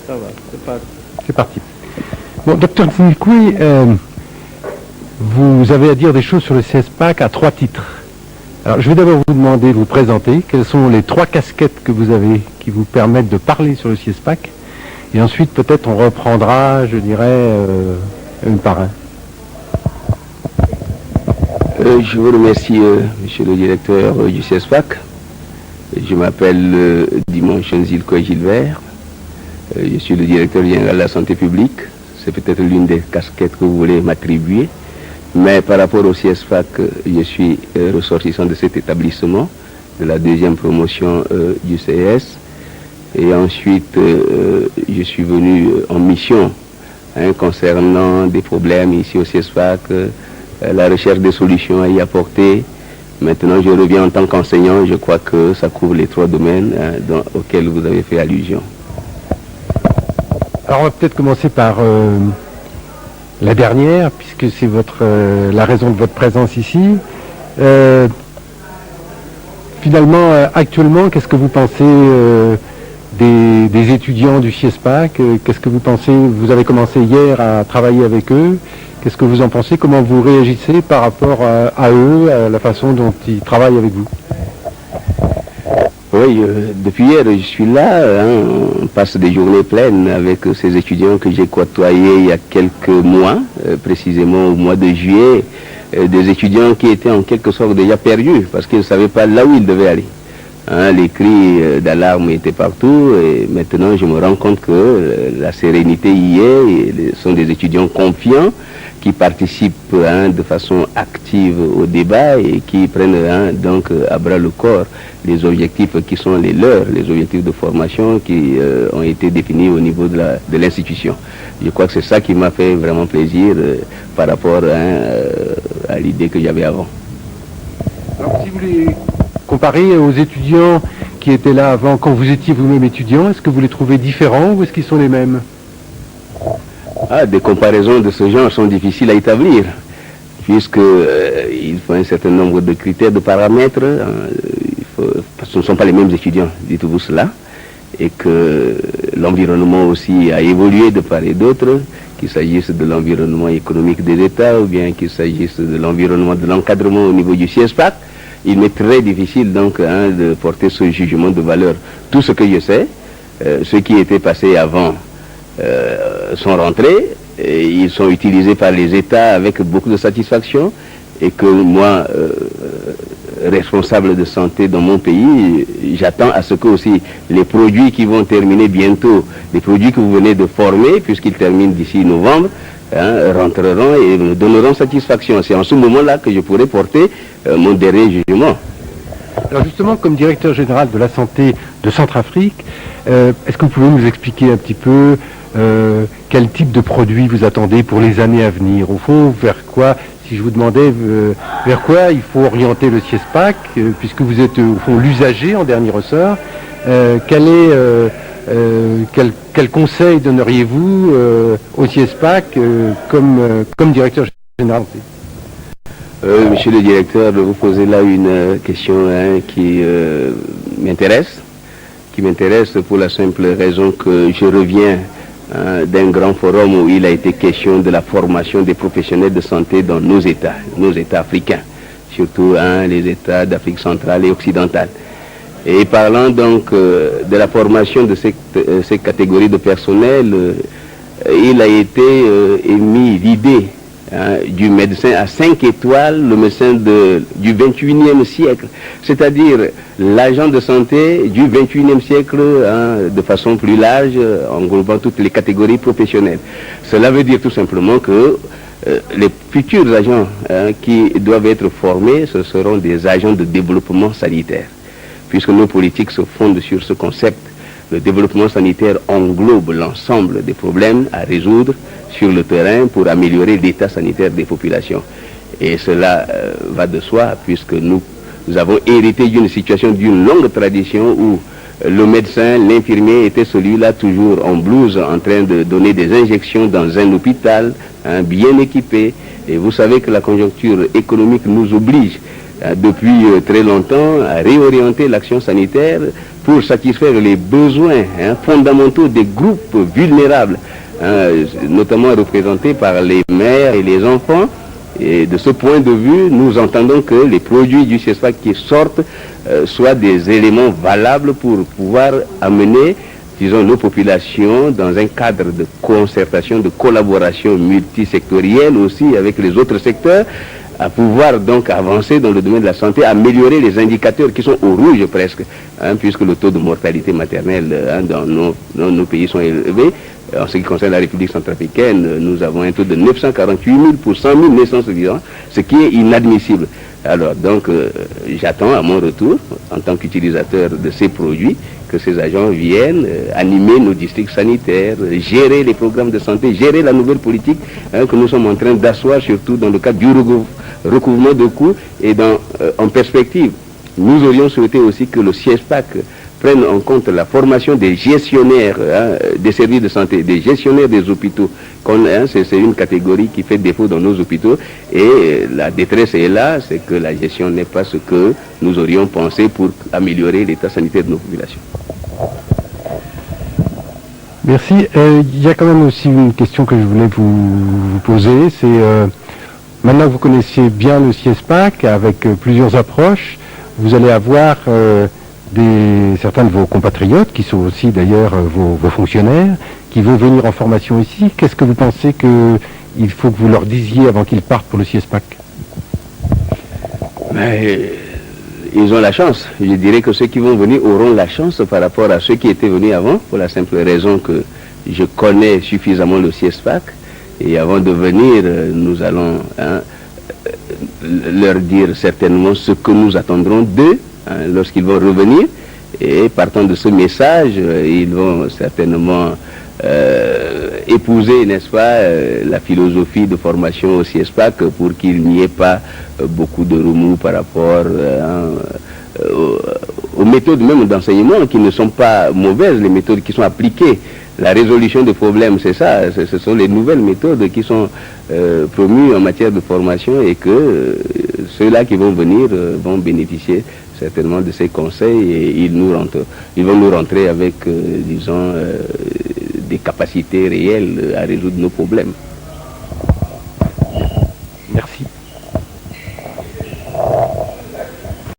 Ça va, c'est pas... C'est parti. Bon, docteur Nzikwi, vous avez à dire des choses sur le CIESPAC à 3 titres. Alors, je vais d'abord vous demander de vous présenter. Quelles sont les 3 casquettes que vous avez qui vous permettent de parler sur le CIESPAC? Et ensuite, peut-être, on reprendra, je dirais, une par un. Je vous remercie, monsieur le directeur du CIESPAC. Je m'appelle Dimanche Nzikwi Gilbert. Je suis le directeur général de la santé publique. C'est peut-être l'une des casquettes que vous voulez m'attribuer. Mais par rapport au CIESPAC, je suis ressortissant de cet établissement, de la 2e promotion du CS. Et ensuite, je suis venu en mission concernant des problèmes ici au CIESPAC, la recherche des solutions à y apporter. Maintenant, je reviens en tant qu'enseignant. Je crois que ça couvre les 3 domaines auxquels vous avez fait allusion. Alors, on va peut-être commencer par la dernière, puisque c'est la raison de votre présence ici. Finalement, actuellement, qu'est-ce que vous pensez des étudiants du CIESPAC? Qu'est-ce que vous pensez? Vous avez commencé hier à travailler avec eux. Qu'est-ce que vous en pensez? Comment vous réagissez par rapport à eux, à la façon dont ils travaillent avec vous? Oui, depuis hier, je suis là. On passe des journées pleines avec ces étudiants que j'ai côtoyés il y a quelques mois, précisément au mois de juillet. Des étudiants qui étaient en quelque sorte déjà perdus parce qu'ils ne savaient pas là où ils devaient aller. Les cris d'alarme étaient partout et maintenant je me rends compte que la sérénité y est. Et ce sont des étudiants confiants qui participent de façon active au débat et qui prennent donc à bras le corps les objectifs qui sont les leurs, les objectifs de formation qui ont été définis au niveau de l'institution. Je crois que c'est ça qui m'a fait vraiment plaisir par rapport à l'idée que j'avais avant. Alors, si vous voulez comparer aux étudiants qui étaient là avant, quand vous étiez vous-même étudiant, est-ce que vous les trouvez différents ou est-ce qu'ils sont les mêmes? Des comparaisons de ce genre sont difficiles à établir, puisque il faut un certain nombre de critères, de paramètres. Parce que ce ne sont pas les mêmes étudiants, dites-vous cela, et que l'environnement aussi a évolué de part et d'autre, qu'il s'agisse de l'environnement économique des États ou bien qu'il s'agisse de l'environnement de l'encadrement au niveau du CIESPAC. Il m'est très difficile donc de porter ce jugement de valeur. Tout ce que je sais, ceux qui étaient passés avant sont rentrés, et ils sont utilisés par les États avec beaucoup de satisfaction, et que moi, responsable de santé dans mon pays, j'attends à ce que aussi les produits qui vont terminer bientôt, les produits que vous venez de former, puisqu'ils terminent d'ici novembre, rentreront et me donneront satisfaction. C'est en ce moment-là que je pourrai porter mon dernier jugement. Alors justement, comme directeur général de la santé de Centrafrique, est-ce que vous pouvez nous expliquer un petit peu quel type de produit vous attendez pour les années à venir? Au fond, vers quoi, si je vous demandais vers quoi il faut orienter le CIESPAC, puisque vous êtes au fond l'usager en dernier ressort, quel conseil donneriez-vous au CIESPAC comme directeur général? Monsieur le directeur, vous posez là une question qui m'intéresse pour la simple raison que je reviens d'un grand forum où il a été question de la formation des professionnels de santé dans nos États africains, surtout les États d'Afrique centrale et occidentale. Et parlant donc de la formation de ces catégories de personnel, il a été émis l'idée du médecin à 5 étoiles, le médecin du 21e siècle, c'est-à-dire l'agent de santé du 21e siècle de façon plus large, englobant toutes les catégories professionnelles. Cela veut dire tout simplement que les futurs agents qui doivent être formés, ce seront des agents de développement sanitaire, puisque nos politiques se fondent sur ce concept. Le développement sanitaire englobe l'ensemble des problèmes à résoudre sur le terrain pour améliorer l'état sanitaire des populations. Et cela va de soi, puisque nous avons hérité d'une situation, d'une longue tradition où le médecin, l'infirmier était celui-là toujours en blouse en train de donner des injections dans un hôpital bien équipé. Et vous savez que la conjoncture économique nous oblige depuis très longtemps à réorienter l'action sanitaire pour satisfaire les besoins fondamentaux des groupes vulnérables, notamment représentés par les mères et les enfants. Et de ce point de vue, nous entendons que les produits du CIESFAC qui sortent soient des éléments valables pour pouvoir amener, disons, nos populations dans un cadre de concertation, de collaboration multisectorielle aussi avec les autres secteurs, à pouvoir donc avancer dans le domaine de la santé, améliorer les indicateurs qui sont au rouge presque, puisque le taux de mortalité maternelle dans nos pays sont élevés. En ce qui concerne la République centrafricaine, nous avons un taux de 948 000 pour 100 000 naissances vivants, ce qui est inadmissible. Alors donc, j'attends à mon retour, en tant qu'utilisateur de ces produits, que ces agents viennent animer nos districts sanitaires, gérer les programmes de santé, gérer la nouvelle politique que nous sommes en train d'asseoir, surtout dans le cadre du recouvrement de coûts et en perspective. Nous aurions souhaité aussi que le CIESFAC prenne en compte la formation des gestionnaires des services de santé, des gestionnaires des hôpitaux. C'est une catégorie qui fait défaut dans nos hôpitaux et la détresse est là, c'est que la gestion n'est pas ce que nous aurions pensé pour améliorer l'état sanitaire de nos populations. Merci. Il y a quand même aussi une question que je voulais vous poser, c'est maintenant que vous connaissiez bien le CIESFAC avec plusieurs approches, vous allez avoir certains de vos compatriotes, qui sont aussi d'ailleurs vos fonctionnaires, qui vont venir en formation ici. Qu'est-ce que vous pensez qu'il faut que vous leur disiez avant qu'ils partent pour le CIESFAC? Ils ont la chance. Je dirais que ceux qui vont venir auront la chance par rapport à ceux qui étaient venus avant, pour la simple raison que je connais suffisamment le CIESFAC. Et avant de venir, nous allons leur dire certainement ce que nous attendrons d'eux lorsqu'ils vont revenir. Et partant de ce message, ils vont certainement épouser, n'est-ce pas, la philosophie de formation au CIESFAC pour qu'il n'y ait pas beaucoup de remous par rapport aux méthodes même d'enseignement qui ne sont pas mauvaises, les méthodes qui sont appliquées. La résolution des problèmes, c'est ça, ce sont les nouvelles méthodes qui sont promues en matière de formation et que ceux-là qui vont venir vont bénéficier certainement de ces conseils et ils vont nous rentrer avec, disons, des capacités réelles à résoudre nos problèmes.